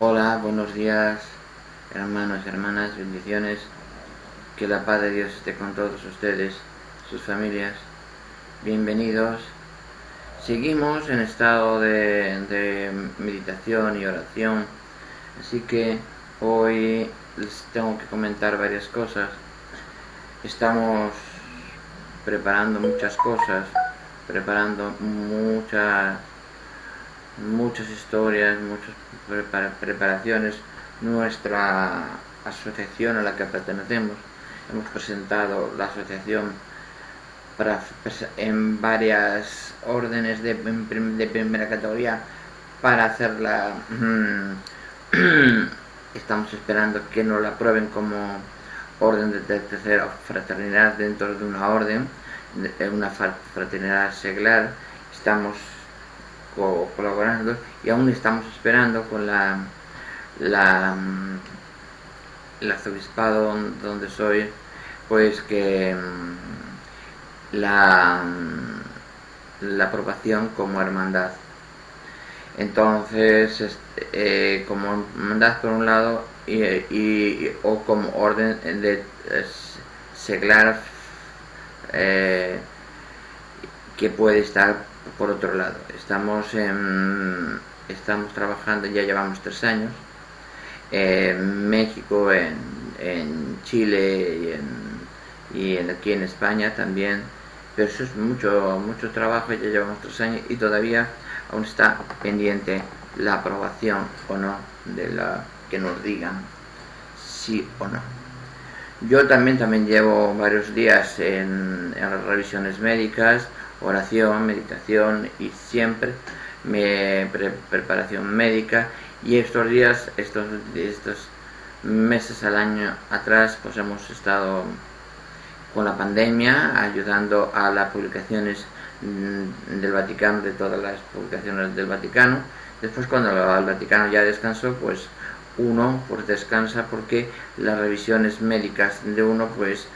Hola, buenos días, hermanos y hermanas, bendiciones. Que la paz de Dios esté con todos ustedes, sus familias. Bienvenidos. Seguimos en estado de meditación y oración, así que hoy les tengo que comentar varias cosas. Estamos preparando muchas cosas, preparando muchas historias, muchas preparaciones. Nuestra asociación a la que pertenecemos, hemos presentado la asociación en varias órdenes de primera categoría para hacerla. Estamos esperando que nos la aprueben como orden de tercera fraternidad dentro de una orden, una fraternidad seglar. Estamos colaborando y aún estamos esperando con el arzobispado donde soy, pues que la aprobación como hermandad. Entonces, como hermandad por un lado o como orden de seglar, que puede estar por otro lado. Estamos trabajando, ya llevamos 3 años, en México, en Chile y aquí en España también, pero eso es mucho trabajo. Ya llevamos 3 años y todavía aún está pendiente la aprobación o no de la que nos digan sí o no. Yo también llevo varios días en las revisiones médicas, oración, meditación y siempre preparación médica. Y estos días, estos meses al año atrás, pues hemos estado con la pandemia ayudando a las publicaciones del Vaticano, de todas las publicaciones del Vaticano. Después, cuando el Vaticano ya descansó, pues uno pues descansa, porque las revisiones médicas de uno pues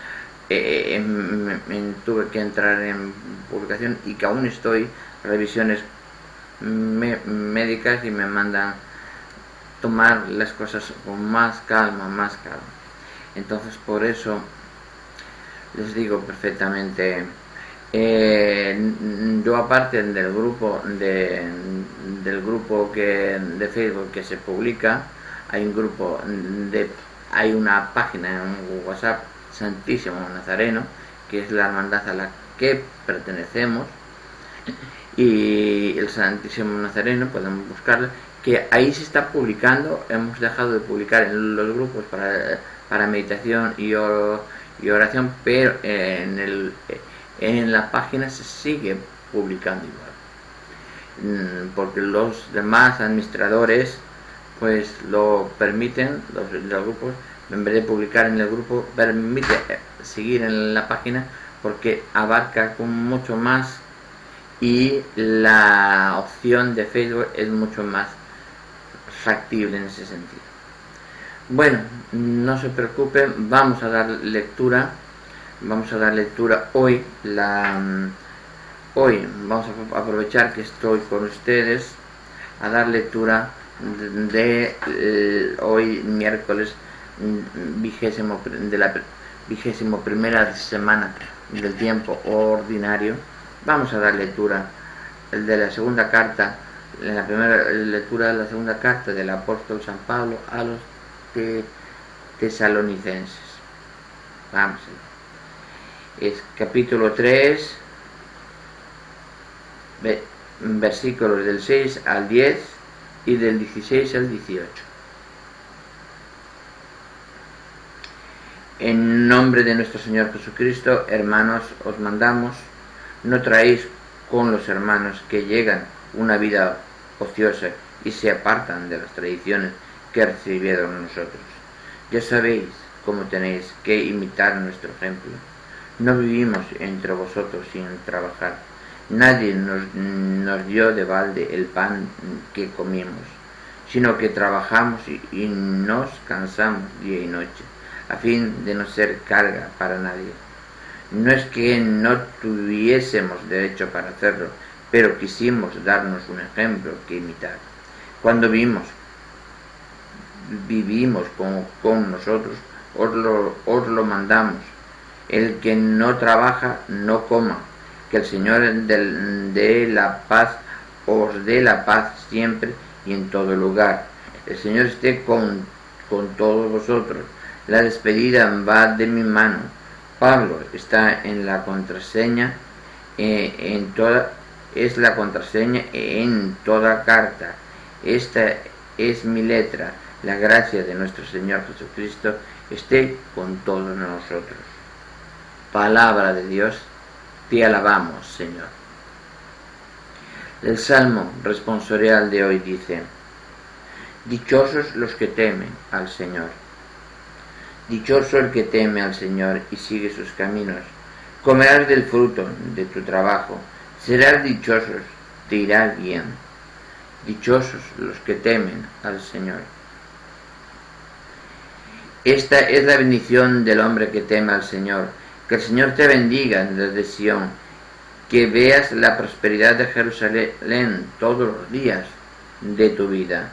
tuve que entrar en publicación, y que aún estoy revisiones médicas y me mandan tomar las cosas con más calma. Entonces, por eso les digo perfectamente, yo, aparte del grupo de Facebook que se publica, hay una página en WhatsApp, Santísimo Nazareno, que es la hermandad a la que pertenecemos, y el Santísimo Nazareno podemos buscarlo, que ahí se está publicando. Hemos dejado de publicar en los grupos para meditación y oración, pero en la página se sigue publicando igual, porque los demás administradores pues lo permiten. Los grupos, en vez de publicar en el grupo, permite seguir en la página, porque abarca con mucho más, y la opción de Facebook es mucho más factible en ese sentido. Bueno, no se preocupen, vamos a dar lectura hoy. Hoy vamos a aprovechar que estoy con ustedes a dar lectura de hoy, miércoles de la 21ª semana del tiempo ordinario. Vamos a dar lectura de la segunda carta, en la primera lectura de la segunda carta del apóstol San Pablo a los tesalonicenses. Vamos allá. Es capítulo 3, versículos del 6 al 10 y del 16 al 18. En nombre de nuestro Señor Jesucristo, hermanos, os mandamos: no traéis con los hermanos que llegan una vida ociosa y se apartan de las tradiciones que recibieron nosotros. Ya sabéis cómo tenéis que imitar nuestro ejemplo. No vivimos entre vosotros sin trabajar. Nadie nos dio de balde el pan que comimos, sino que trabajamos y nos cansamos día y noche, a fin de no ser carga para nadie. No es que no tuviésemos derecho para hacerlo, pero quisimos darnos un ejemplo que imitar. Cuando vimos vivimos con nosotros, os lo mandamos. El que no trabaja, no coma. Que el Señor de la paz os dé la paz siempre y en todo lugar. El Señor esté con todos vosotros. La despedida va de mi mano. Pablo está en la contraseña, es la contraseña en toda carta. Esta es mi letra. La gracia de nuestro Señor Jesucristo esté con todos nosotros. Palabra de Dios, te alabamos, Señor. El Salmo responsorial de hoy dice: dichosos los que temen al Señor. Dichoso el que teme al Señor y sigue sus caminos. Comerás del fruto de tu trabajo, serás dichoso, te irá bien. Dichosos los que temen al Señor. Esta es la bendición del hombre que teme al Señor. Que el Señor te bendiga desde Sión, que veas la prosperidad de Jerusalén todos los días de tu vida.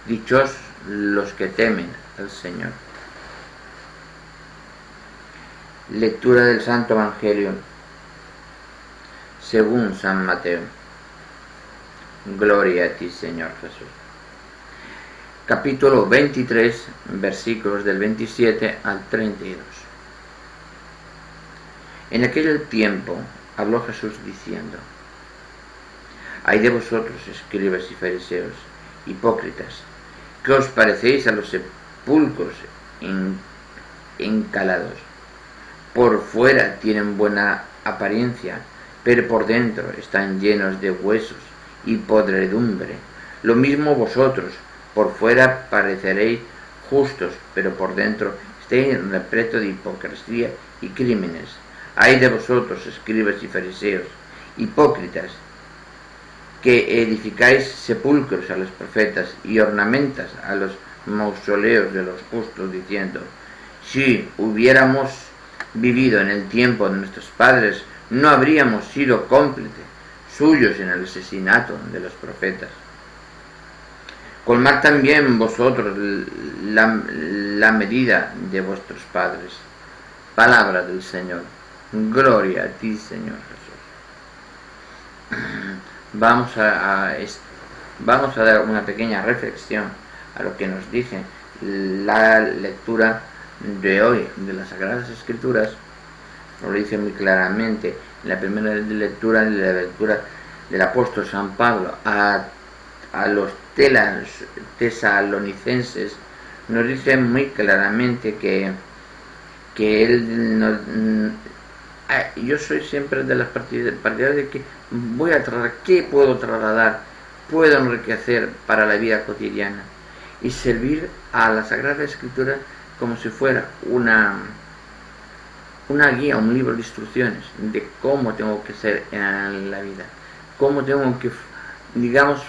Dichosos los que temen al Señor. Lectura del Santo Evangelio según San Mateo. Gloria a ti, Señor Jesús. Capítulo 23, versículos del 27 al 32. En aquel tiempo habló Jesús diciendo: ay de vosotros, escribas y fariseos, hipócritas, que os parecéis a los sepulcros encalados. Por fuera tienen buena apariencia, pero por dentro están llenos de huesos y podredumbre. Lo mismo vosotros, por fuera pareceréis justos, pero por dentro estáis repletos de hipocresía y crímenes. Ay de vosotros, escribas y fariseos, hipócritas, que edificáis sepulcros a los profetas y ornamentas a los mausoleos de los justos, diciendo: si hubiéramos vivido en el tiempo de nuestros padres, no habríamos sido cómplices suyos en el asesinato de los profetas. Colmad también vosotros la medida de vuestros padres. Palabra del Señor. Gloria a ti, Señor Jesús. Vamos a dar una pequeña reflexión a lo que nos dice la lectura de hoy de las Sagradas Escrituras. Lo dice muy claramente en la primera lectura, del apóstol San Pablo a los tesalonicenses. Nos dice muy claramente que él yo soy siempre de las partidarias de que voy a trasladar, ¿qué puedo trasladar? Puedo enriquecer para la vida cotidiana y servir a la Sagrada Escritura como si fuera una guía, un libro de instrucciones de cómo tengo que ser en la vida, cómo tengo que, digamos,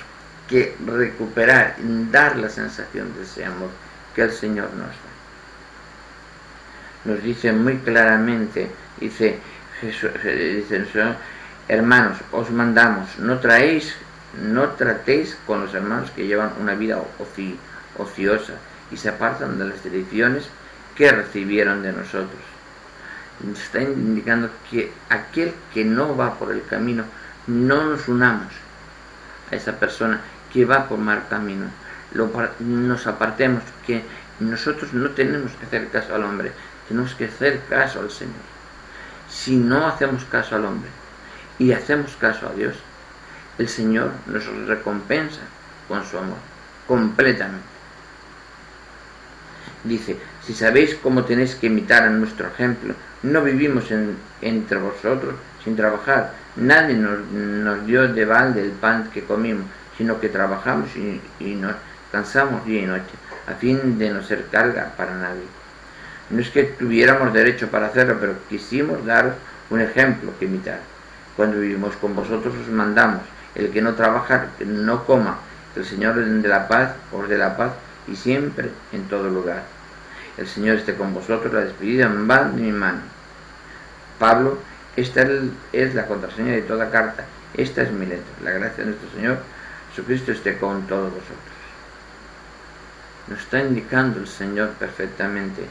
que recuperar, dar la sensación de ese amor que el Señor nos da. Nos dice muy claramente, dice el Señor: hermanos, os mandamos, no tratéis con los hermanos que llevan una vida ociosa y se apartan de las direcciones que recibieron de nosotros. Nos está indicando que aquel que no va por el camino, no nos unamos a esa persona que va por mal camino, nos apartemos, que nosotros no tenemos que hacer caso al hombre, tenemos que hacer caso al Señor. Si no hacemos caso al hombre y hacemos caso a Dios, el Señor nos recompensa con su amor completamente. Dice: si sabéis cómo tenéis que imitar a nuestro ejemplo, no vivimos entre vosotros sin trabajar. Nadie nos dio de balde el pan que comimos, sino que trabajamos y nos cansamos día y noche, a fin de no ser carga para nadie. No es que tuviéramos derecho para hacerlo, pero quisimos daros un ejemplo que imitar. Cuando vivimos con vosotros os mandamos: el que no trabaja, que no coma. Que el Señor de la paz os dé la paz, y siempre en todo lugar. El Señor esté con vosotros. La despedida va de mi mano. Pablo: esta es la contraseña de toda carta. Esta es mi letra. La gracia de nuestro Señor Jesucristo esté con todos vosotros. nos está indicando el Señor perfectamente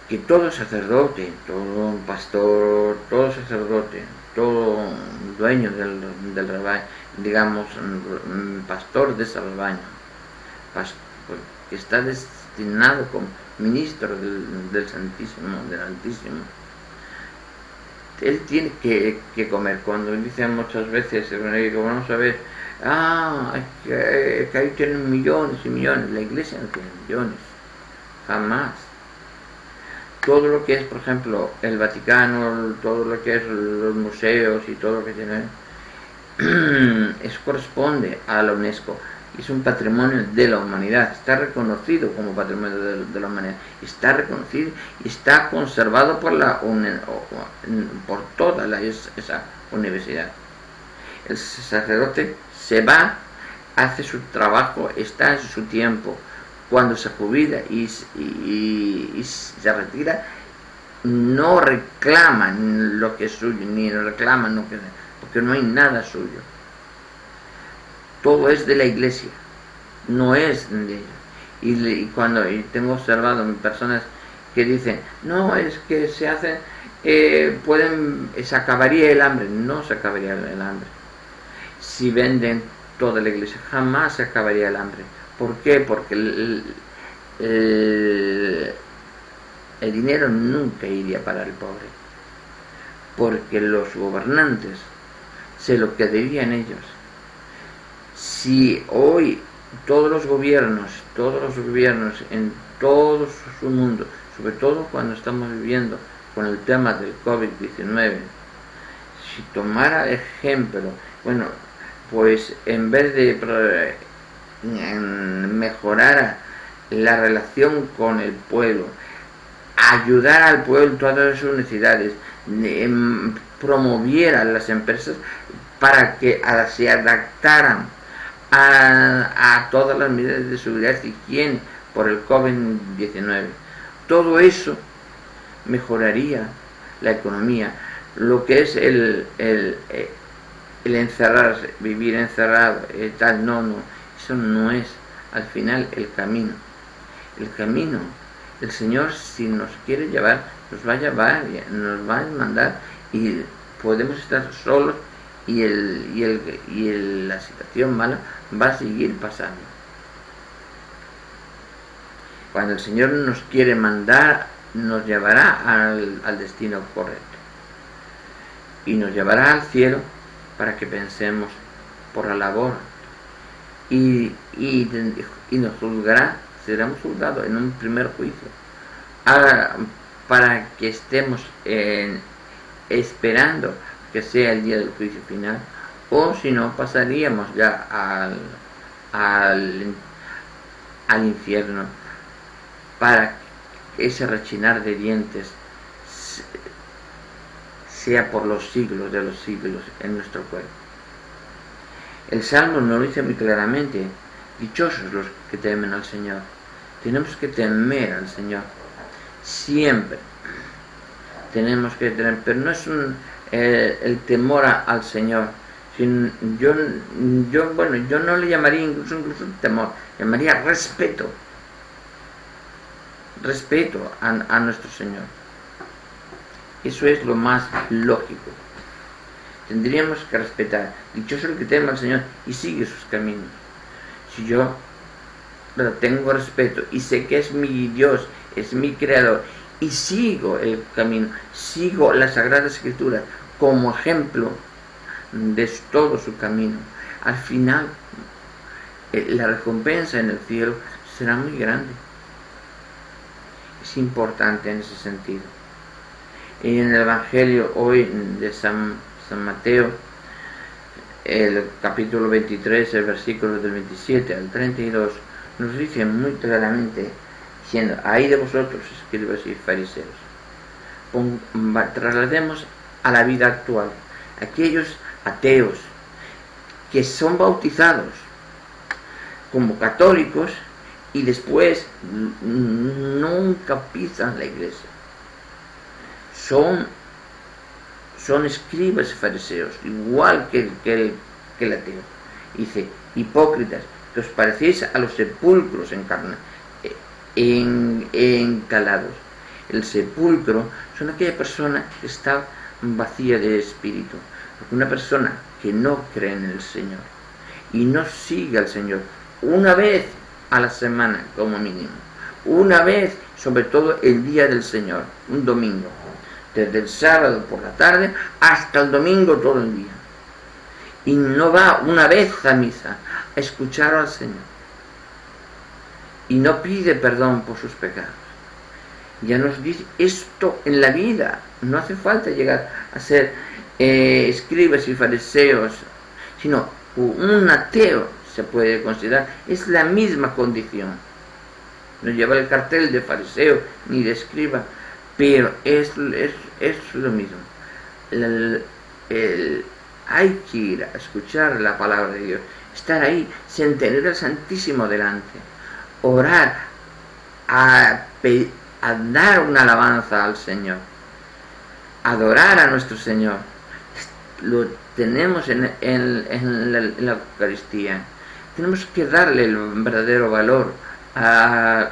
que todo sacerdote, todo pastor, todo sacerdote, todo dueño del rebaño, digamos, pastor de ese rebaño, que está destinado como ministro del Santísimo, del Altísimo, él tiene que comer. Cuando dicen muchas veces, vamos a ver, que ahí tienen millones y millones, la iglesia no tiene millones, jamás. Todo lo que es, por ejemplo, el Vaticano, todo lo que es los museos y todo lo que tiene, eso corresponde a la UNESCO. Es un patrimonio de la humanidad, está reconocido como patrimonio de la humanidad, está reconocido y está conservado por toda esa universidad. El sacerdote se va, hace su trabajo, está en su tiempo. Cuando se jubila y se retira, no reclaman lo que es suyo, ni reclaman lo que, porque no hay nada suyo. Todo es de la iglesia, no es de ella. Y cuando tengo observado personas que dicen, no, es que se hacen, se acabaría el hambre. No se acabaría el hambre. Si venden toda la iglesia, jamás se acabaría el hambre. ¿Por qué? Porque el dinero nunca iría para el pobre. Porque los gobernantes se lo quedarían ellos. Si hoy todos los gobiernos en todo su mundo, sobre todo cuando estamos viviendo con el tema del COVID-19, si tomara ejemplo, bueno, pues en vez de mejorar la relación con el pueblo, ayudar al pueblo en todas sus necesidades, promoviera las empresas para que se adaptaran a todas las medidas de seguridad y higiene por el COVID-19. Todo eso mejoraría la economía. Lo que es el encerrarse, vivir encerrado, tal, no, eso no es al final el camino. El camino, el Señor, si nos quiere llevar, nos va a llevar, nos va a mandar, y podemos estar solos y la situación mala va a seguir pasando. Cuando el Señor nos quiere mandar, nos llevará al destino correcto y nos llevará al cielo para que pensemos por la labor y nos juzgará, seremos juzgados en un primer juicio para que estemos esperando que sea el día del juicio final, o si no, pasaríamos ya al infierno, para que ese rechinar de dientes sea por los siglos de los siglos en nuestro cuerpo. El Salmo nos lo dice muy claramente: dichosos los que temen al Señor. Tenemos que temer al Señor siempre, tenemos que tener, pero no es el temor al Señor. Yo no le llamaría incluso temor, llamaría respeto a nuestro Señor. Eso es lo más lógico. Tendríamos que respetar. Dichoso el que teme al Señor y sigue sus caminos. Si yo tengo respeto y sé que es mi Dios, es mi Creador, y sigo el camino, sigo las Sagradas Escrituras como ejemplo de todo su camino, al final la recompensa en el cielo será muy grande. Es importante en ese sentido. Y en el Evangelio hoy de San Mateo, el capítulo 23, el versículo del 27 al 32, nos dice muy claramente, diciendo: ay de vosotros, escribas y fariseos. Traslademos a la vida actual aquellos ateos que son bautizados como católicos y después nunca pisan la iglesia. Son escribas y fariseos, igual que el ateo. Dice: hipócritas, que os parecéis a los sepulcros encalados. El sepulcro son aquella persona que está vacía de espíritu. Porque una persona que no cree en el Señor y no sigue al Señor una vez a la semana como mínimo, una vez, sobre todo el día del Señor, un domingo, desde el sábado por la tarde hasta el domingo todo el día, y no va una vez a misa a escuchar al Señor y no pide perdón por sus pecados, ya nos dice esto en la vida. No hace falta llegar a ser escribas y fariseos, sino un ateo se puede considerar, es la misma condición. No lleva el cartel de fariseo ni de escriba, pero es lo mismo. Hay que ir a escuchar la palabra de Dios, estar ahí, sin tener al Santísimo delante, orar, a dar una alabanza al Señor, adorar a nuestro Señor. Lo tenemos en la Eucaristía. Tenemos que darle el verdadero valor a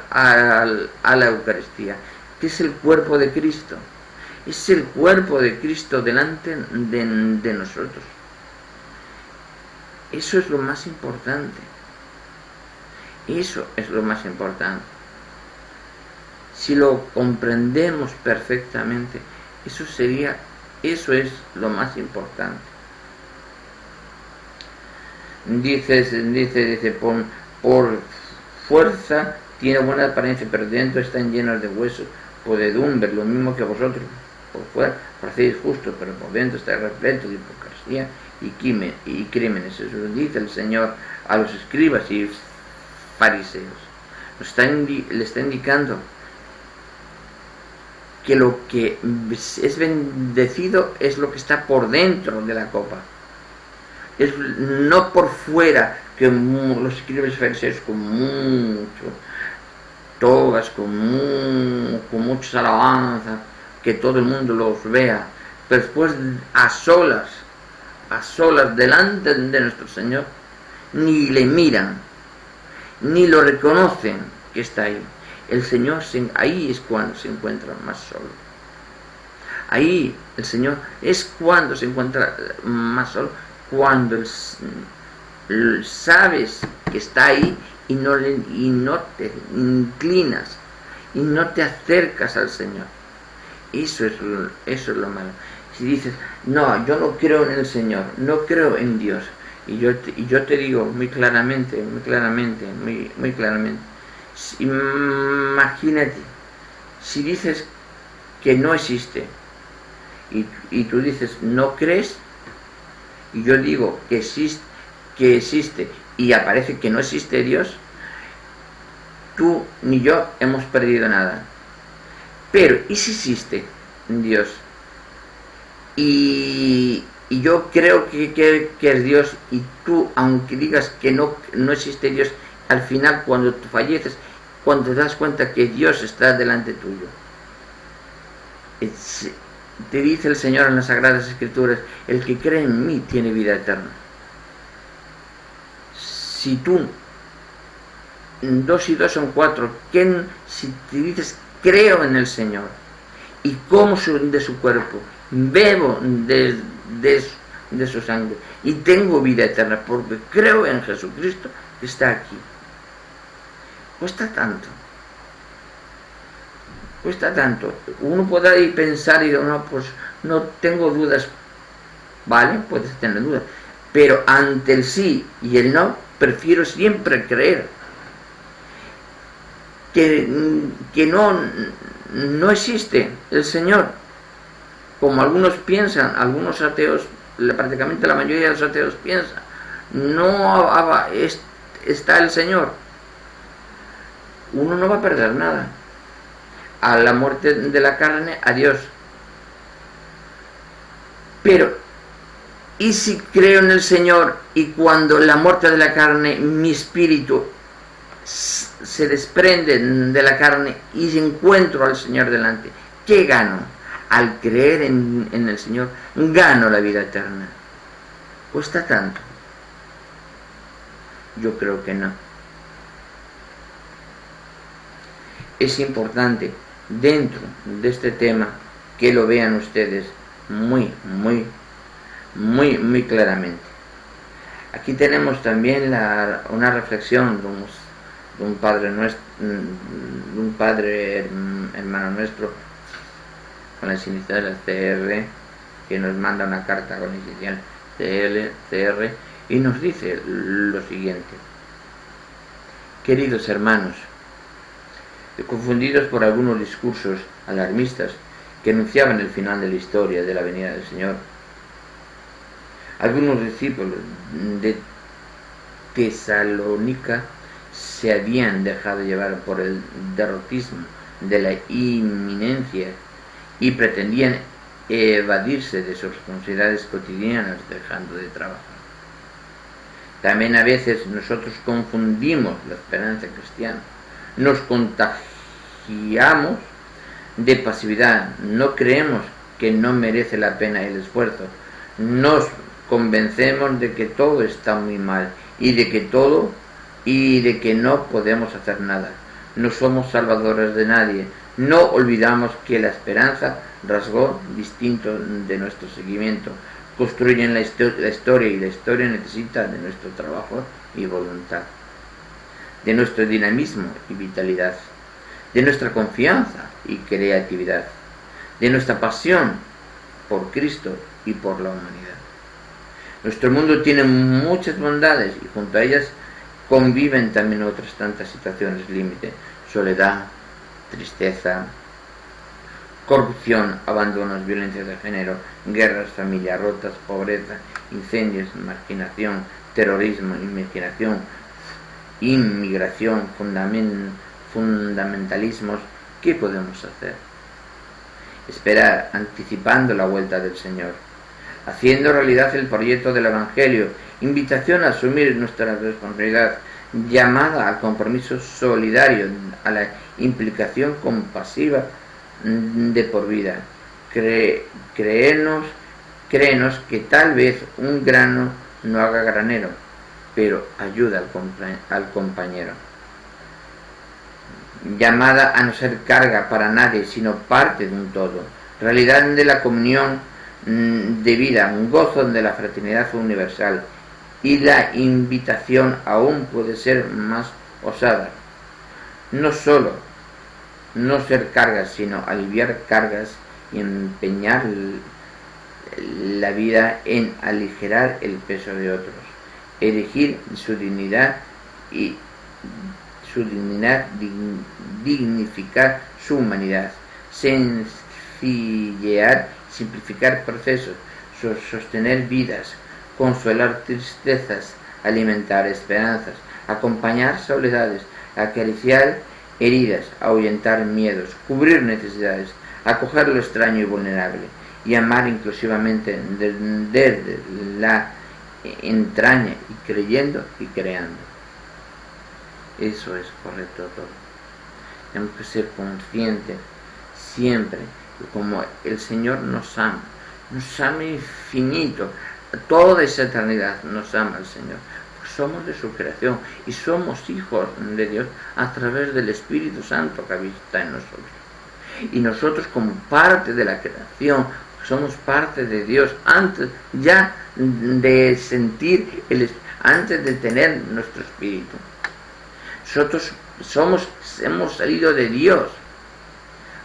la Eucaristía, que es el cuerpo de Cristo. Es el cuerpo de Cristo delante de nosotros. Eso es lo más importante. Eso es lo más importante. Si lo comprendemos perfectamente, eso es lo más importante. Dice, por fuerza tiene buena apariencia, pero dentro están llenos de huesos, podredumbre, lo mismo que vosotros. Por fuera parecéis justos, pero por dentro está repleto de hipocresía y crímenes. Eso lo dice el Señor a los escribas y fariseos. Le está indicando que lo que es bendecido es lo que está por dentro de la copa. Es no por fuera, que los escribas y fariseos con mucho togas, con muchas alabanzas, que todo el mundo los vea, pero después a solas delante de nuestro Señor, ni le miran, ni lo reconocen que está ahí. El Señor, ahí es cuando se encuentra más solo. Ahí el Señor es cuando se encuentra más solo, cuando sabes que está ahí y no te inclinas y no te acercas al Señor. Eso es lo malo. Si dices, no, yo no creo en el Señor, no creo en Dios, y yo te digo muy claramente, imagínate, si dices que no existe, y tú dices, no crees, y yo digo que existe, y aparece que no existe Dios, tú ni yo hemos perdido nada. Pero, ¿y si existe Dios? Y yo creo que es Dios, y tú, aunque digas que no existe Dios, al final cuando tú falleces, cuando te das cuenta que Dios está delante tuyo, te dice el Señor en las Sagradas Escrituras, el que cree en mí tiene vida eterna. Si tú, 2 y 2 son 4, si te dices creo en el Señor y como de su cuerpo, bebo de su sangre y tengo vida eterna porque creo en Jesucristo que está aquí, cuesta tanto. Uno podrá pensar y no, pues no tengo dudas. Vale, puedes tener dudas, pero ante el sí y el no, prefiero siempre creer que no existe el Señor, como algunos piensan, algunos ateos, prácticamente la mayoría de los ateos piensan, no está el Señor. Uno no va a perder nada. A la muerte de la carne, a Dios. Pero, ¿y si creo en el Señor y cuando la muerte de la carne, mi espíritu se desprende de la carne y encuentro al Señor delante? ¿Qué gano? Al creer en el Señor, gano la vida eterna. Cuesta tanto. Yo creo que no. Es importante dentro de este tema que lo vean ustedes muy claramente. Aquí tenemos también una reflexión de un padre hermano nuestro con las iniciales CR, que nos manda una carta con inicial CR y nos dice lo siguiente: queridos hermanos, confundidos por algunos discursos alarmistas que anunciaban el final de la historia de la venida del Señor, algunos discípulos de Tesalónica se habían dejado llevar por el derrotismo de la inminencia y pretendían evadirse de sus responsabilidades cotidianas dejando de trabajar. También a veces nosotros confundimos la esperanza cristiana, nos contagiamos de pasividad, no creemos que no merece la pena el esfuerzo, nos convencemos de que todo está muy mal y de que no podemos hacer nada, no somos salvadores de nadie, no olvidamos que la esperanza rasgó distinto de nuestro seguimiento, construyen la historia y la historia necesita de nuestro trabajo y voluntad, de nuestro dinamismo y vitalidad, de nuestra confianza y creatividad, de nuestra pasión por Cristo y por la humanidad. Nuestro mundo tiene muchas bondades y junto a ellas conviven también otras tantas situaciones límite: soledad, tristeza, corrupción, abandonos, violencia de género, guerras, familias rotas, pobreza, incendios, marginación, terrorismo, inmigración, fundamentalismos. ¿Qué podemos hacer? Esperar, anticipando la vuelta del Señor, haciendo realidad el proyecto del Evangelio, invitación a asumir nuestra responsabilidad, llamada al compromiso solidario, a la implicación compasiva de por vida. Créenos que tal vez un grano no haga granero, pero ayuda al compañero. Llamada a no ser carga para nadie, sino parte de un todo. Realidad de la comunión de vida, un gozo de la fraternidad universal. Y la invitación aún puede ser más osada. No solo no ser cargas, sino aliviar cargas y empeñar la vida en aligerar el peso de otros, elegir su dignidad dignificar su humanidad, sencillear, simplificar procesos, sostener vidas, consolar tristezas, alimentar esperanzas, acompañar soledades, acariciar heridas, ahuyentar miedos, cubrir necesidades, acoger lo extraño y vulnerable, y amar inclusivamente desde la entraña y creyendo y creando. Eso es correcto todo. Tenemos que ser conscientes siempre de cómo el Señor nos ama infinito, toda esa eternidad nos ama el Señor. Somos de su creación y somos hijos de Dios a través del Espíritu Santo que habita en nosotros. Y nosotros, como parte de la creación, somos parte de Dios antes ya de sentir antes de tener nuestro espíritu. Nosotros hemos salido de Dios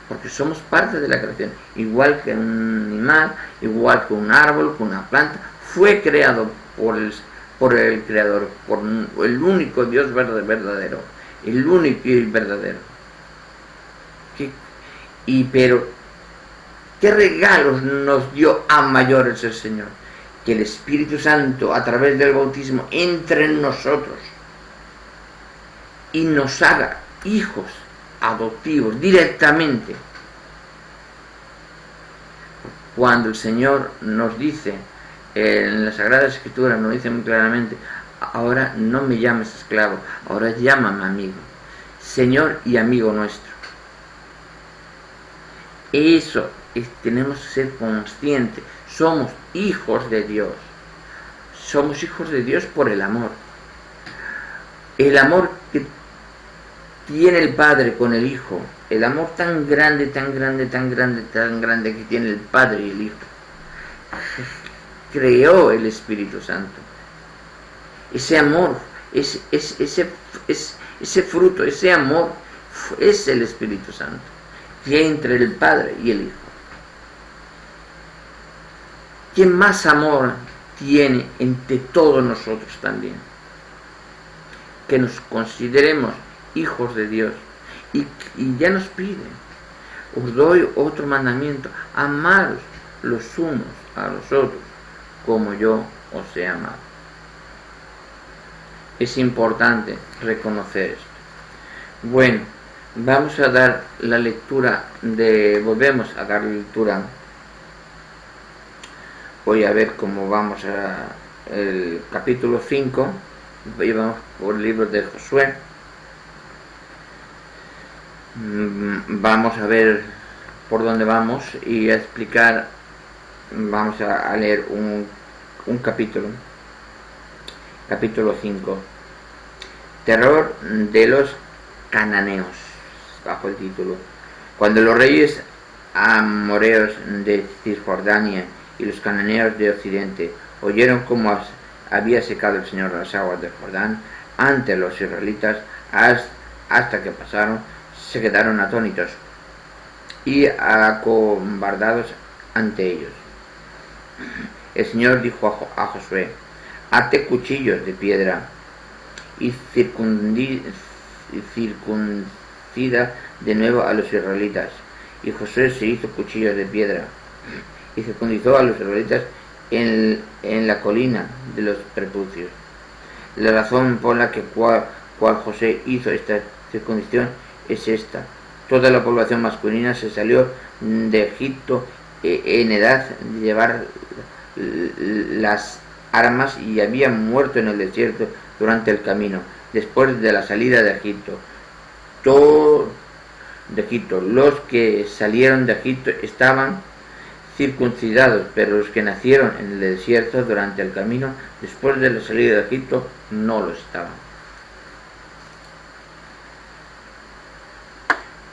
porque somos parte de la creación, igual que un animal, igual que un árbol, que una planta, fue creado por el Creador, por el único Dios verdadero, el único y verdadero. Pero, ¿qué regalos nos dio a mayores el Señor? Que el Espíritu Santo, a través del bautismo, entre en nosotros y nos haga hijos adoptivos directamente. Cuando el Señor nos dice, en la Sagrada Escritura nos dice muy claramente: ahora no me llames esclavo, ahora llámame amigo, Señor y amigo nuestro. Eso tenemos que ser conscientes. Somos hijos de Dios. Somos hijos de Dios por el amor. el amor que tiene el Padre con el Hijo, el amor tan grande, tan grande, tan grande, tan grande que tiene el Padre y el Hijo, creó el Espíritu Santo. Ese amor, ese fruto, ese amor es el Espíritu Santo, que hay entre el Padre y el Hijo. ¿Quién más amor tiene entre todos nosotros también? Que nos consideremos hijos de Dios. Y ya nos pide: os doy otro mandamiento, amaros los unos a los otros como yo os he amado. Es importante reconocer esto. Bueno, vamos a dar la lectura volvemos a dar la lectura. Voy a ver cómo vamos a el capítulo 5, y vamos por el libro de Josué. Vamos a ver por dónde vamos y a explicar. Vamos a leer un capítulo 5, terror de los cananeos, bajo el título. Cuando los reyes amoreos de Cisjordania y los cananeos de Occidente oyeron cómo había secado el Señor las aguas del Jordán ante los israelitas hasta que pasaron, se quedaron atónitos y acobardados ante ellos. El Señor dijo a Josué: hazte cuchillos de piedra y circuncida de nuevo a los israelitas. Y Josué se hizo cuchillos de piedra y circuncidó a los israelitas en la colina de los prepucios. La razón por la cual Josué hizo esta circuncisión es esta: toda la población masculina se salió de Egipto en edad de llevar las armas y habían muerto en el desierto durante el camino, después de la salida de Egipto. Los que salieron de Egipto estaban circuncidados, pero los que nacieron en el desierto durante el camino, después de la salida de Egipto, no lo estaban.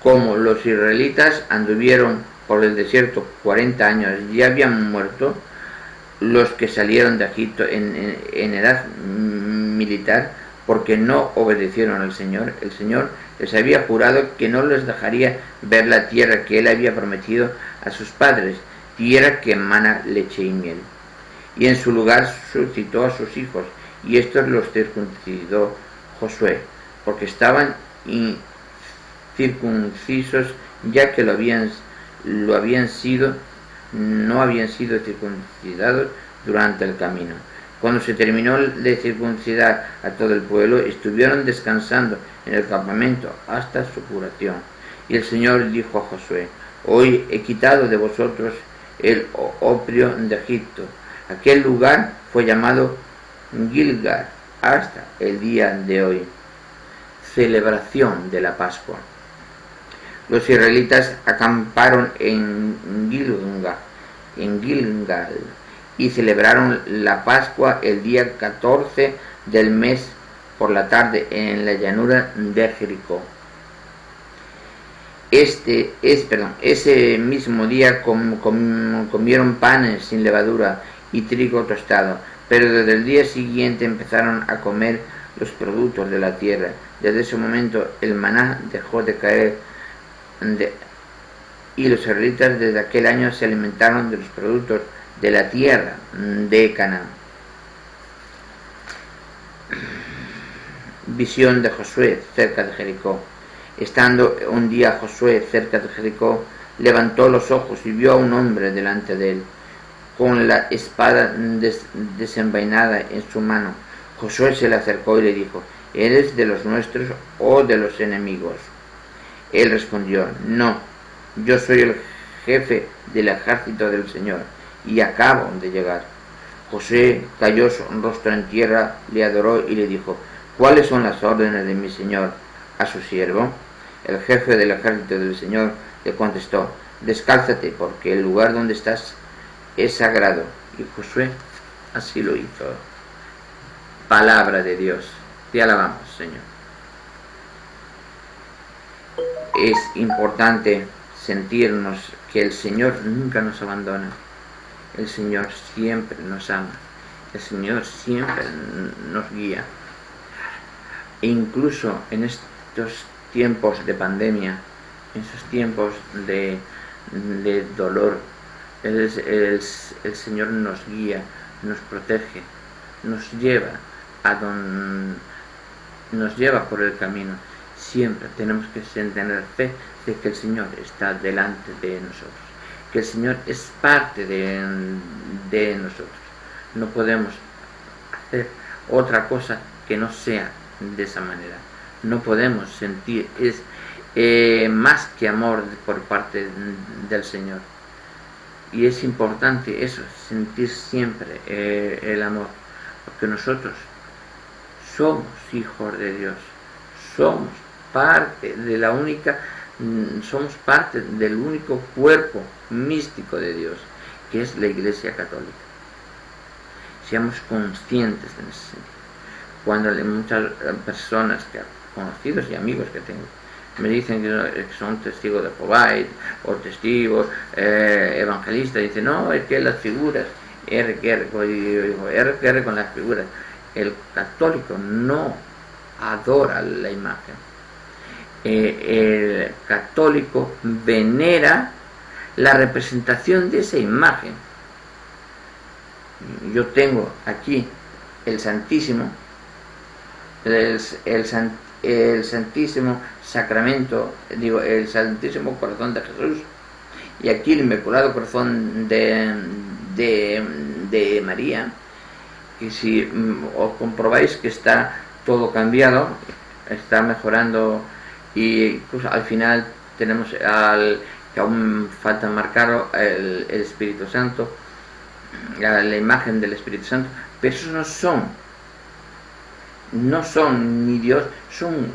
Como los israelitas anduvieron por el desierto 40 años y habían muerto los que salieron de Egipto en edad militar, porque no obedecieron al Señor, el Señor les había jurado que no les dejaría ver la tierra que Él había prometido a sus padres, tierra que emana leche y miel. Y en su lugar suscitó a sus hijos, y estos los circuncidó Josué, porque estaban circuncisos, ya que no habían sido circuncidados durante el camino. Cuando se terminó de circuncidar a todo el pueblo, estuvieron descansando en el campamento hasta su curación. Y el Señor dijo a Josué: hoy he quitado de vosotros el oprio de Egipto. Aquel lugar fue llamado Gilgal hasta el día de hoy. Celebración de la Pascua. Los israelitas acamparon en Gilgal y celebraron la Pascua el día 14 del mes por la tarde en la llanura de Jericó. Ese mismo día comieron panes sin levadura y trigo tostado, pero desde el día siguiente empezaron a comer los productos de la tierra. Desde ese momento el maná dejó de caer y los israelitas desde aquel año se alimentaron de los productos de la tierra de Canaán. Visión de Josué cerca de Jericó. Estando un día Josué cerca de Jericó, levantó los ojos y vio a un hombre delante de él, con la espada desenvainada en su mano. Josué se le acercó y le dijo: ¿eres de los nuestros o de los enemigos? Él respondió: no, yo soy el jefe del ejército del Señor, y acabo de llegar. Josué cayó su rostro en tierra, le adoró y le dijo: ¿cuáles son las órdenes de mi Señor a su siervo? El jefe del ejército del Señor le contestó: descálzate, porque el lugar donde estás es sagrado. Y Josué así lo hizo. Palabra de Dios. Te alabamos, Señor. Es importante sentirnos que el Señor nunca nos abandona. El Señor siempre nos ama. El Señor siempre nos guía. E incluso en estos tiempos de pandemia, en esos tiempos de dolor, el Señor nos guía, nos protege, nos lleva nos lleva por el camino. Siempre tenemos que tener fe de que el Señor está delante de nosotros, que el Señor es parte de nosotros. No podemos hacer otra cosa que no sea de esa manera. No podemos sentir más que amor por parte del Señor. Y es importante eso, sentir siempre el amor, porque nosotros somos hijos de Dios, somos parte somos parte del único cuerpo místico de Dios, que es la Iglesia Católica. Seamos conscientes de ese sentido. Cuando muchas personas, conocidos y amigos que tengo, me dicen que son testigos de Jehová o testigos evangelistas, dicen, no, es que las figuras, R con las figuras. El católico no adora la imagen. El católico venera la representación de esa imagen. Yo tengo aquí el Santísimo, el Santísimo Sacramento, el Santísimo Corazón de Jesús, y aquí el Inmaculado Corazón de María, que si os comprobáis que está todo cambiado, está mejorando, y pues al final tenemos que aún falta marcar el Espíritu Santo, la imagen del Espíritu Santo, pero esos no son ni Dios, son un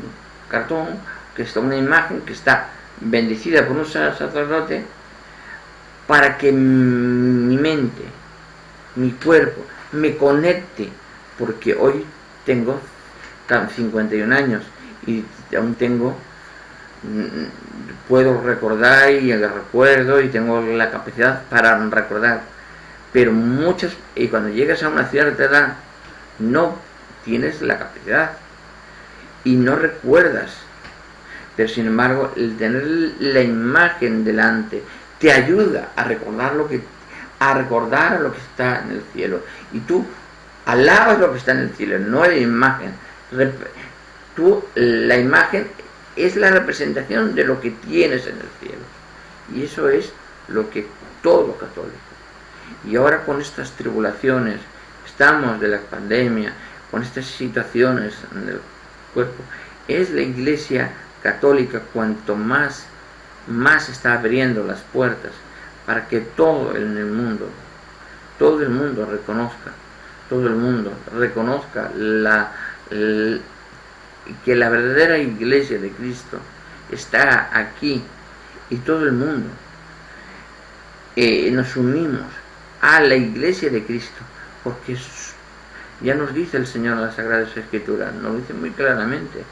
cartón, que está una imagen que está bendecida por un sacerdote para que mi mente, mi cuerpo, me conecte, porque hoy tengo 51 años y aún puedo recordar y recuerdo y tengo la capacidad para recordar, pero y cuando llegas a una cierta edad no tienes la capacidad y no recuerdas, pero sin embargo el tener la imagen delante te ayuda a recordar lo que está en el cielo, y tú alabas lo que está en el cielo, no la imagen. La imagen es la representación de lo que tienes en el cielo, y eso es lo que todo católico. Y ahora con estas tribulaciones, estamos de la pandemia, con estas situaciones en el cuerpo, es la Iglesia Católica cuanto más está abriendo las puertas para que todo el mundo reconozca que la verdadera Iglesia de Cristo está aquí, y todo el mundo nos unimos a la Iglesia de Cristo, porque ya nos dice el Señor en las Sagradas Escrituras, nos lo dice muy claramente: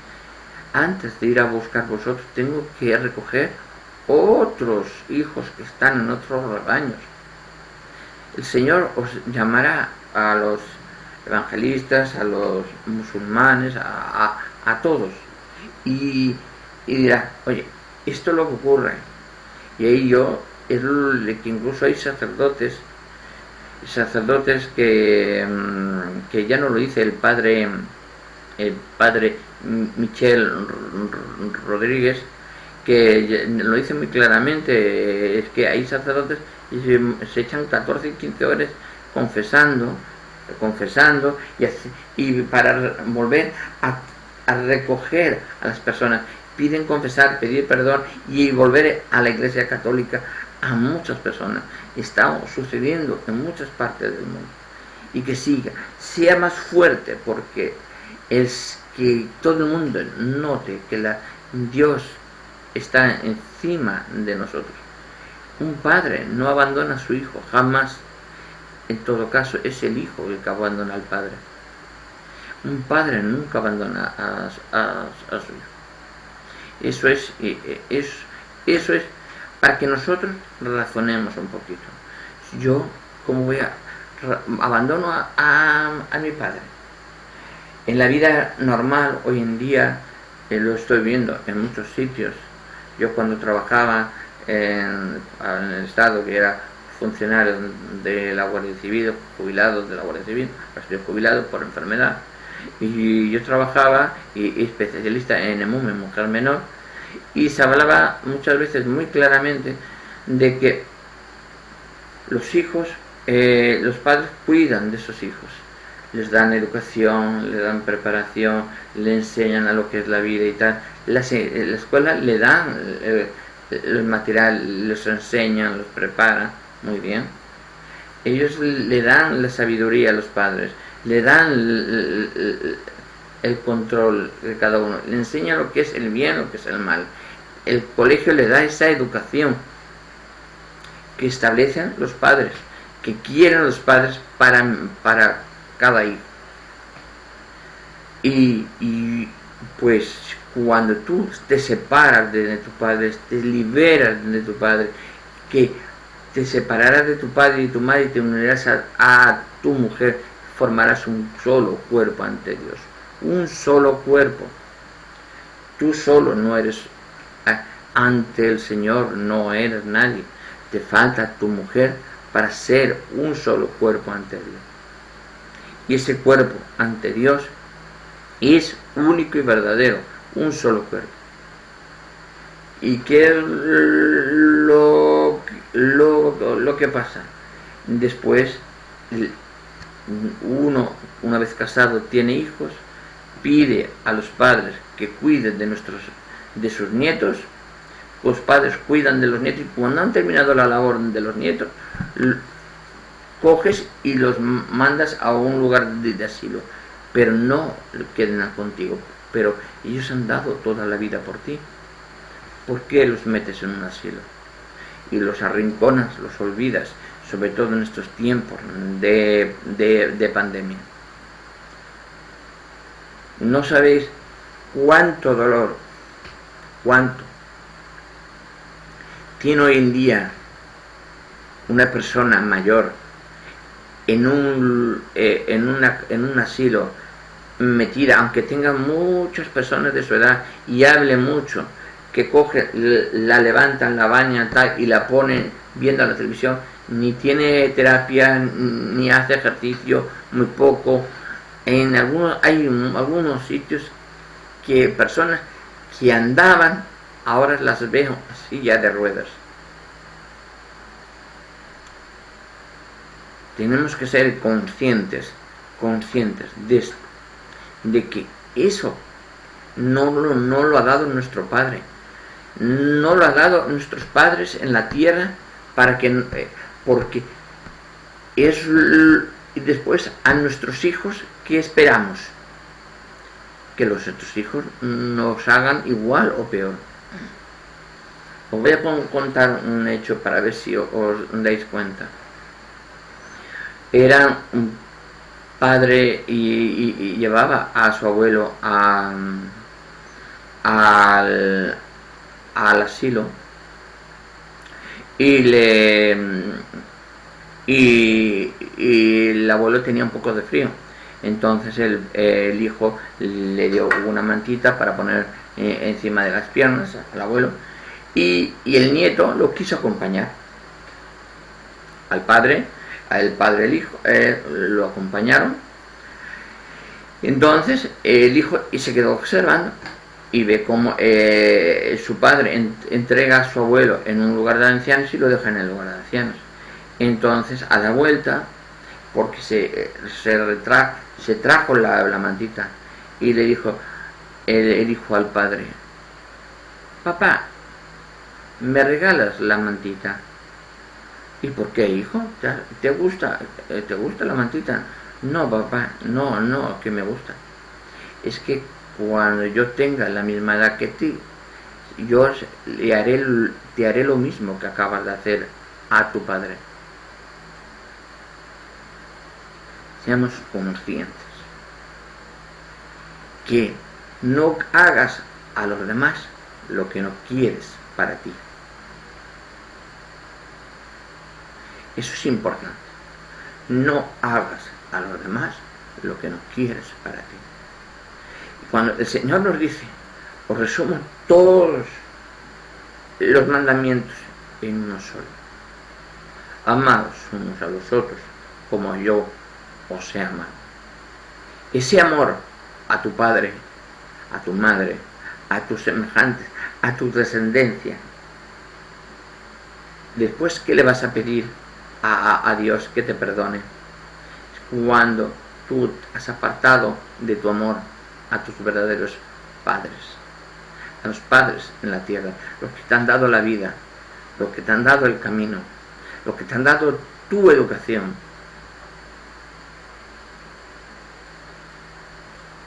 antes de ir a buscar vosotros, tengo que recoger otros hijos que están en otros rebaños. El Señor os llamará a los evangelistas, a los musulmanes, a todos, y dirá: oye, esto es lo que ocurre. Y ahí es que incluso hay sacerdotes que ya no lo dice el padre Michel Rodríguez, que lo dice muy claramente, es que hay sacerdotes y se echan 14 y 15 horas confesando y para volver a recoger a las personas, piden confesar, pedir perdón y volver a la Iglesia Católica a muchas personas. Está sucediendo en muchas partes del mundo, y que sea más fuerte, porque es que todo el mundo note que Dios está encima de nosotros. Un padre no abandona a su hijo jamás. En todo caso, es el hijo el que abandona al padre. Un padre nunca abandona a su hijo. Eso es para que nosotros razonemos un poquito. Yo, ¿cómo voy a abandono a mi padre? En la vida normal, hoy en día, lo estoy viendo en muchos sitios. Yo cuando trabajaba en el Estado, que era funcionario de la Guardia Civil, jubilado de la Guardia Civil, estoy jubilado por enfermedad, y yo trabajaba y especialista en EMUME, mujer menor, y se hablaba muchas veces muy claramente de que los hijos, los padres cuidan de esos hijos, les dan educación, les dan preparación, le enseñan a lo que es la vida y tal. La escuela le dan el material, los enseñan, los preparan, muy bien. Ellos le dan la sabiduría a los padres, le dan el control de cada uno, le enseñan lo que es el bien, lo que es el mal. El colegio le da esa educación que establecen los padres, que quieren los padres para cada hijo. Y pues cuando tú te separas de tu padre, te liberas de tu padre, que te separarás de tu padre y tu madre y te unirás a tu mujer, formarás un solo cuerpo ante Dios, un solo cuerpo. Tú solo no eres, ante el Señor no eres nadie, te falta tu mujer para ser un solo cuerpo ante Dios. Y ese cuerpo ante Dios es único y verdadero, un solo cuerpo. ¿Y qué es lo que pasa? Después, uno, una vez casado, tiene hijos, pide a los padres que cuiden de sus nietos, los padres cuidan de los nietos, y cuando han terminado la labor de los nietos, coges y los mandas a un lugar de asilo, pero no queden contigo, pero ellos han dado toda la vida por ti. ¿Por qué los metes en un asilo? Y los arrinconas, los olvidas, sobre todo en estos tiempos de pandemia. No sabéis cuánto dolor, cuánto tiene hoy en día una persona mayor en un asilo, metida, aunque tenga muchas personas de su edad y hable mucho, que coge, la levantan, la bañan tal, y la ponen viendo la televisión, ni tiene terapia, ni hace ejercicio, muy poco. Hay algunos sitios que personas que andaban, ahora las veo así ya de ruedas. Tenemos que ser conscientes de esto, de que eso no lo ha dado nuestro Padre, no lo ha dado nuestros padres en la tierra porque es. Y después a nuestros hijos, ¿qué esperamos? Que los otros hijos nos hagan igual o peor. Os voy a contar un hecho para ver si os dais cuenta. Era un padre y llevaba a su abuelo al asilo, y el abuelo tenía un poco de frío. Entonces el hijo le dio una mantita para poner encima de las piernas al abuelo, y el nieto lo quiso acompañar al padre. El padre y el hijo lo acompañaron. Entonces el hijo se quedó observando y ve cómo su padre entrega a su abuelo en un lugar de ancianos y lo deja en el lugar de ancianos. Entonces, a la vuelta, porque se trajo la mantita, y le dijo el hijo al padre: papá, ¿me regalas la mantita? ¿Y por qué, hijo? ¿Te gusta la mantita? No, papá, no, que me gusta. Es que cuando yo tenga la misma edad que ti, yo te haré lo mismo que acabas de hacer a tu padre. Seamos conscientes. que no hagas a los demás lo que no quieres para ti. Eso es importante. No hagas a los demás lo que no quieres para ti. Y cuando el Señor nos dice, os resumo todos los mandamientos en uno solo: amaos unos a los otros como yo os he amado. Ese amor a tu padre, a tu madre, a tus semejantes, a tu descendencia. Después, ¿qué le vas a pedir a Dios que te perdone? Cuando tú has apartado de tu amor a tus verdaderos padres, a los padres en la tierra, los que te han dado la vida, los que te han dado el camino, los que te han dado tu educación.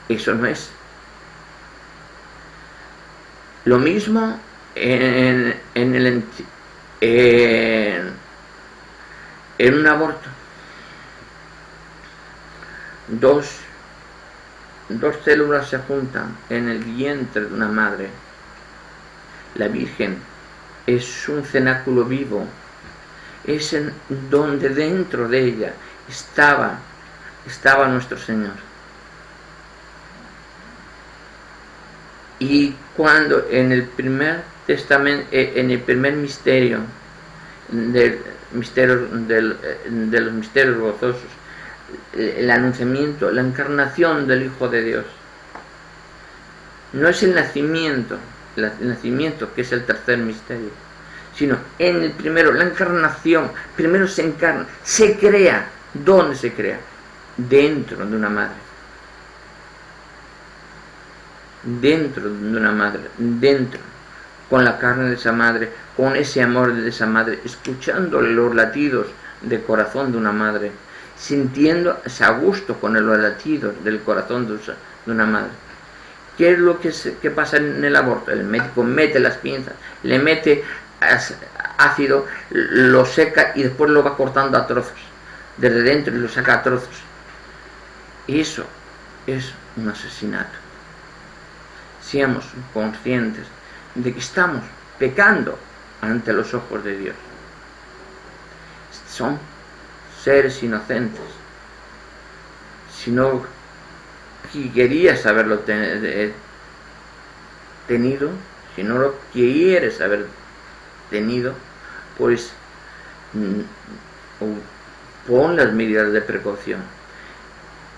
Eso no es. Lo mismo en un aborto. Dos células se juntan en el vientre de una madre. La Virgen es un cenáculo vivo, es en donde dentro de ella estaba nuestro Señor. Y cuando en el primer testamento, en el primer misterio de los misterios gozosos, el anunciamiento, la encarnación del Hijo de Dios, no es el nacimiento que es el tercer misterio, sino en el primero, la encarnación. Primero se encarna, se crea. ¿Dónde se crea? Dentro de una madre. Dentro de una madre, dentro, con la carne de esa madre, con ese amor de esa madre, escuchando los latidos del corazón de una madre, sintiéndose a gusto con los latidos del corazón de una madre. ¿Qué es lo que pasa en el aborto? El médico mete las pinzas, le mete ácido, lo seca y después lo va cortando a trozos, desde dentro, y lo saca a trozos. Eso es un asesinato. Seamos conscientes de que estamos pecando ante los ojos de Dios. Son seres inocentes. Si no querías haberlo tenido, si no lo quieres haber tenido, pues pon las medidas de precaución.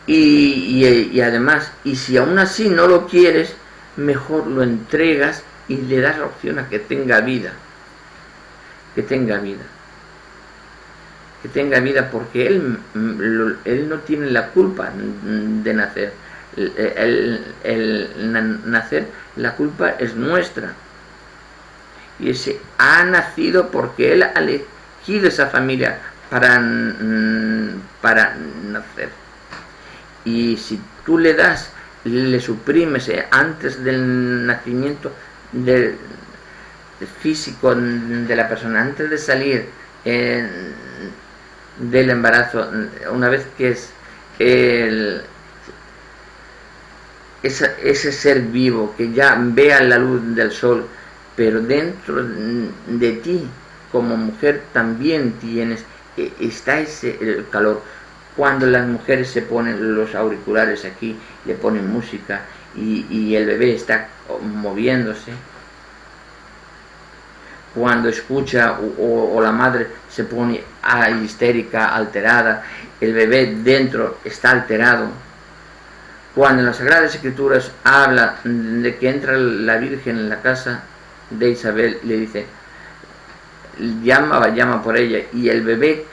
Y además, y si aún así no lo quieres, mejor lo entregas y le das la opción a que tenga vida. Que tenga vida. Que tenga vida, porque él no tiene la culpa de nacer. El nacer, la culpa es nuestra. Y ese ha nacido porque él ha elegido esa familia para nacer. Y si tú le suprimes antes del nacimiento del físico de la persona, antes de salir del embarazo, una vez que es ese ser vivo que ya vea la luz del sol, pero dentro de ti como mujer también está el calor. Cuando las mujeres se ponen los auriculares aquí, le ponen música y el bebé está moviéndose, cuando escucha o la madre se pone histérica, alterada, el bebé dentro está alterado. Cuando en las Sagradas Escrituras habla de que entra la Virgen en la casa de Isabel, le dice, llama por ella, y el bebé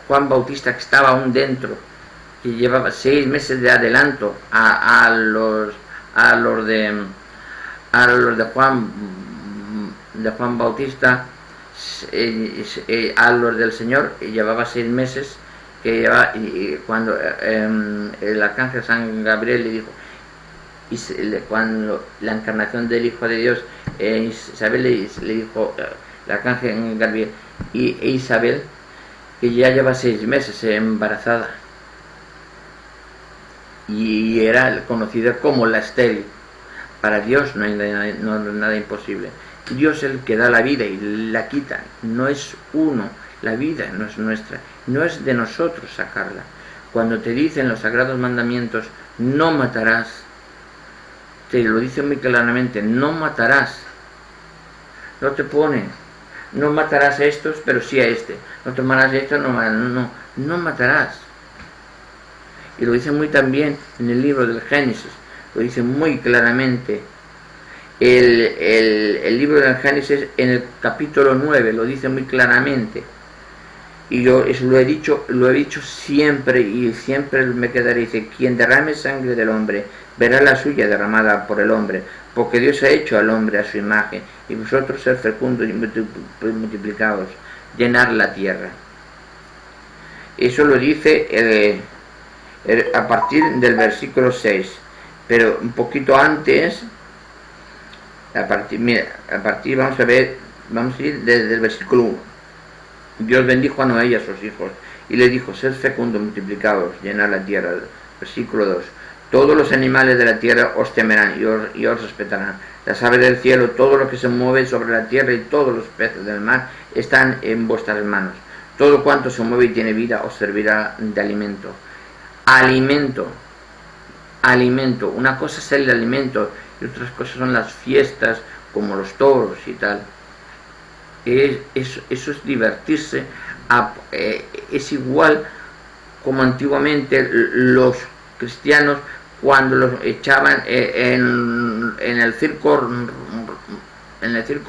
Juan Bautista, que estaba aún dentro, que llevaba 6 meses de adelanto a los de Juan Bautista, a los del Señor, llevaba 6 meses, y cuando el arcángel San Gabriel le dijo, cuando la encarnación del Hijo de Dios, Isabel le dijo, el arcángel Gabriel, e Isabel, que ya lleva 6 meses embarazada. y era conocida como la estéril. Para Dios no hay nada imposible. Dios es el que da la vida y la quita, no es uno, la vida no es nuestra, no es de nosotros sacarla. Cuando te dicen los sagrados mandamientos, no matarás, te lo dice muy claramente, no matarás, no te pone, no matarás a estos, pero sí a este, no tomarás esto, no matarás. Y lo dice muy también en el libro del Génesis, lo dice muy claramente. El libro del Génesis en el capítulo 9 lo dice muy claramente. Y yo eso lo he dicho siempre y siempre me quedaré. Dice, quien derrame sangre del hombre, verá la suya derramada por el hombre, porque Dios ha hecho al hombre a su imagen, y vosotros ser fecundos y multiplicados, llenar la tierra. Eso lo dice a partir del versículo 6, pero un poquito antes, a partir vamos a ir desde el versículo 1. Dios bendijo a Noé y a sus hijos, y le dijo, sed fecundos, multiplicados, llenar la tierra. Versículo 2. Todos los animales de la tierra os temerán y os respetarán. Las aves del cielo, todo lo que se mueve sobre la tierra y todos los peces del mar están en vuestras manos. Todo cuanto se mueve y tiene vida os servirá de alimento. Alimento. Una cosa es el alimento y otras cosas son las fiestas como los toros y tal. Eso es divertirse. Es igual como antiguamente los cristianos cuando los echaban en el circo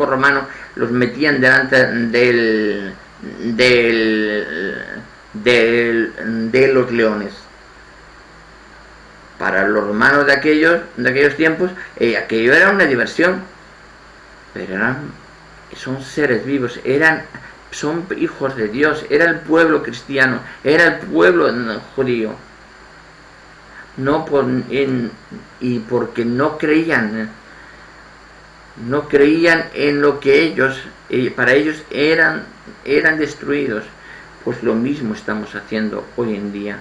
romano, los metían delante de los leones. Para los romanos de aquellos tiempos, aquello era una diversión, pero son seres vivos, son hijos de Dios, era el pueblo cristiano, era el pueblo judío. Y porque no creían en lo que ellos, para ellos eran destruidos. Pues lo mismo estamos haciendo hoy en día.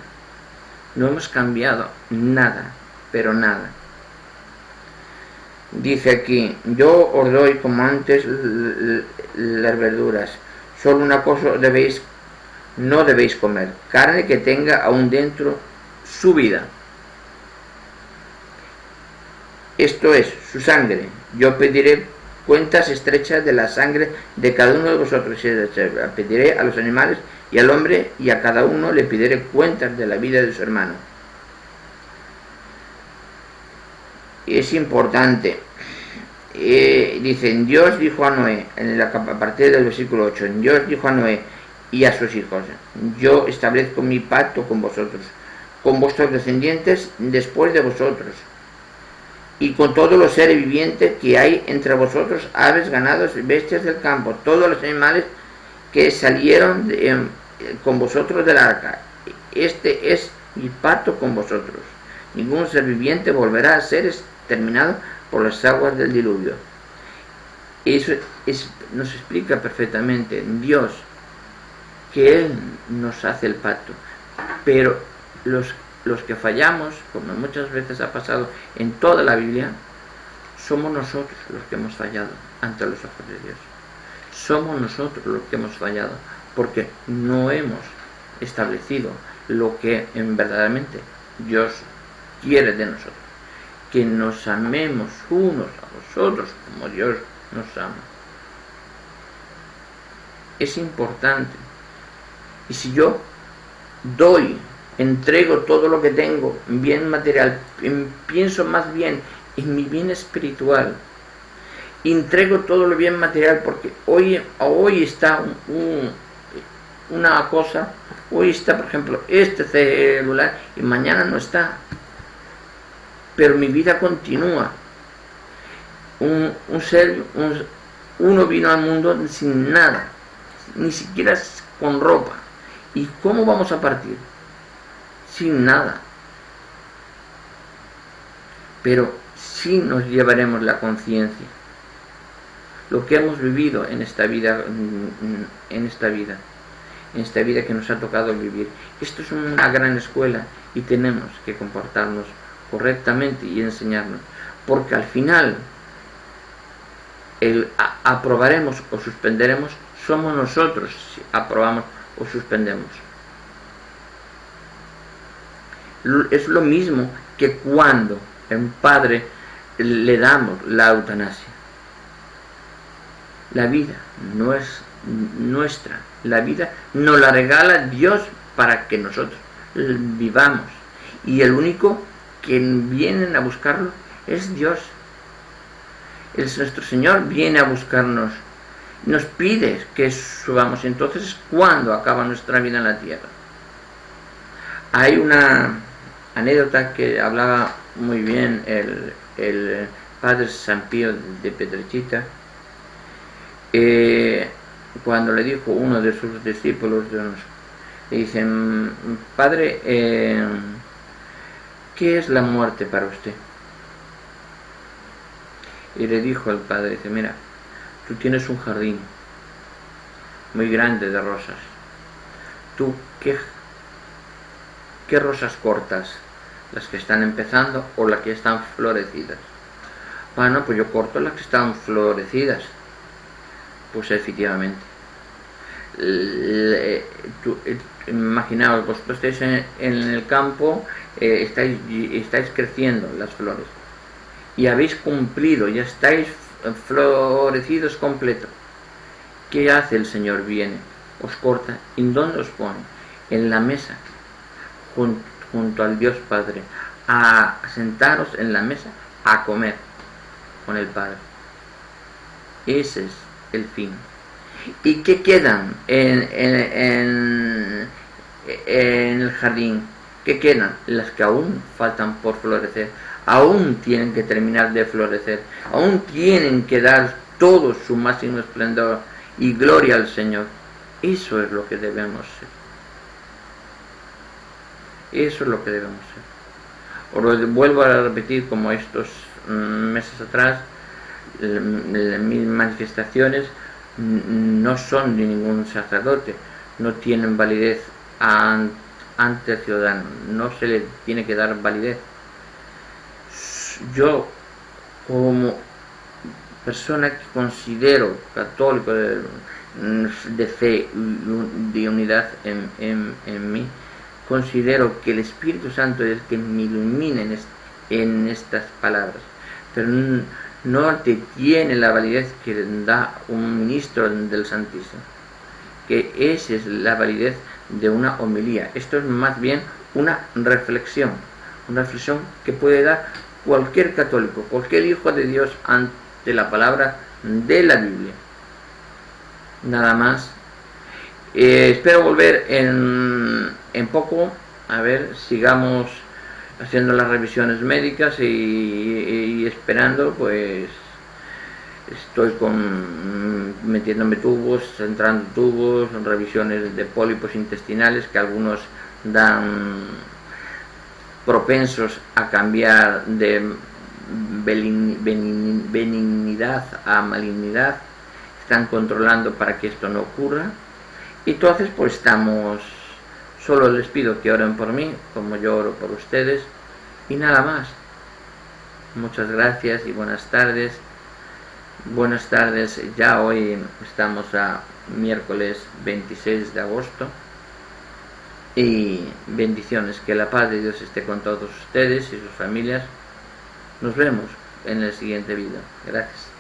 No hemos cambiado nada, pero nada. Dice aquí, yo os doy como antes las verduras. Solo una cosa no debéis comer, carne que tenga aún dentro su vida. Esto es, su sangre. Yo pediré cuentas estrechas de la sangre de cada uno de vosotros. Pediré a los animales y al hombre, y a cada uno le pediré cuentas de la vida de su hermano. Es importante. Dicen, Dios dijo a Noé, a partir del versículo 8, Dios dijo a Noé y a sus hijos, yo establezco mi pacto con vosotros, con vuestros descendientes después de vosotros, y con todos los seres vivientes que hay entre vosotros, aves, ganados, bestias del campo, todos los animales que salieron con vosotros del arca. Este es mi pacto con vosotros. Ningún ser viviente volverá a ser exterminado por las aguas del diluvio. Eso nos explica perfectamente Dios que Él nos hace el pacto, pero los que fallamos, como muchas veces ha pasado en toda la Biblia, somos nosotros los que hemos fallado ante los ojos de Dios. Somos nosotros los que hemos fallado porque no hemos establecido lo que verdaderamente Dios quiere de nosotros, que nos amemos unos a vosotros como Dios nos ama. Es importante. Y si yo entrego todo lo que tengo, bien material, pienso más bien en mi bien espiritual, entrego todo lo bien material, porque hoy está una cosa, hoy está, por ejemplo, este celular y mañana no está, pero mi vida continúa. Uno vino al mundo sin nada, ni siquiera con ropa. ¿Y cómo vamos a partir? Sin nada. Pero sí nos llevaremos la conciencia, lo que hemos vivido en esta vida que nos ha tocado vivir. Esto es una gran escuela y tenemos que comportarnos correctamente y enseñarnos, porque al final el aprobaremos o suspenderemos somos nosotros si aprobamos o suspendemos. Es lo mismo que cuando a un padre le damos la eutanasia. La vida no es nuestra, la vida nos la regala Dios para que nosotros vivamos, y el único que viene a buscarlo es Dios. Nuestro Señor viene a buscarnos, nos pide que subamos. Entonces, ¿cuándo acaba nuestra vida en la tierra? Hay una anécdota que hablaba muy bien el padre San Pío de Pietrelcina, cuando le dijo uno de sus discípulos, le dicen: Padre, ¿qué es la muerte para usted? Y le dijo el padre, dice: mira, tú tienes un jardín muy grande de rosas. ¿Tú qué rosas cortas? ¿Las que están empezando o las que están florecidas? Bueno, pues yo corto las que están florecidas. Pues efectivamente. Imaginaos, vosotros estáis en el campo, estáis creciendo las flores y habéis cumplido, ya estáis florecidos completo. ¿Qué hace el Señor? Viene, os corta. ¿En dónde os pone? En la mesa, junto al Dios Padre, a sentaros en la mesa a comer con el Padre. Ese es el fin. ¿Y qué quedan en el jardín? ¿Qué quedan? Las que aún faltan por florecer, aún tienen que terminar de florecer, aún tienen que dar todo su máximo esplendor y gloria al Señor. Eso es lo que debemos ser. Eso es lo que debemos ser. Os lo vuelvo a repetir, como estos meses atrás, mis manifestaciones no son de ningún sacerdote, no tienen validez ante el ciudadano, no se le tiene que dar validez. Yo, como persona que considero católico de fe, de unidad en mí, considero que el Espíritu Santo es el que me ilumina en estas palabras, pero no te tiene la validez que da un ministro del Santísimo, que esa es la validez de una homilía. Esto es más bien una reflexión que puede dar cualquier católico, cualquier hijo de Dios ante la palabra de la Biblia. Nada más. Espero volver en poco. A ver, sigamos haciendo las revisiones médicas y esperando, pues estoy metiéndome tubos, entrando tubos, revisiones de pólipos intestinales, que algunos dan propensos a cambiar de benignidad a malignidad. Están controlando para que esto no ocurra, y entonces pues estamos. Solo les pido que oren por mí, como yo oro por ustedes, y nada más. Muchas gracias y buenas tardes. Buenas tardes, ya hoy estamos a miércoles 26 de agosto. Y bendiciones, que la paz de Dios esté con todos ustedes y sus familias. Nos vemos en el siguiente vídeo. Gracias.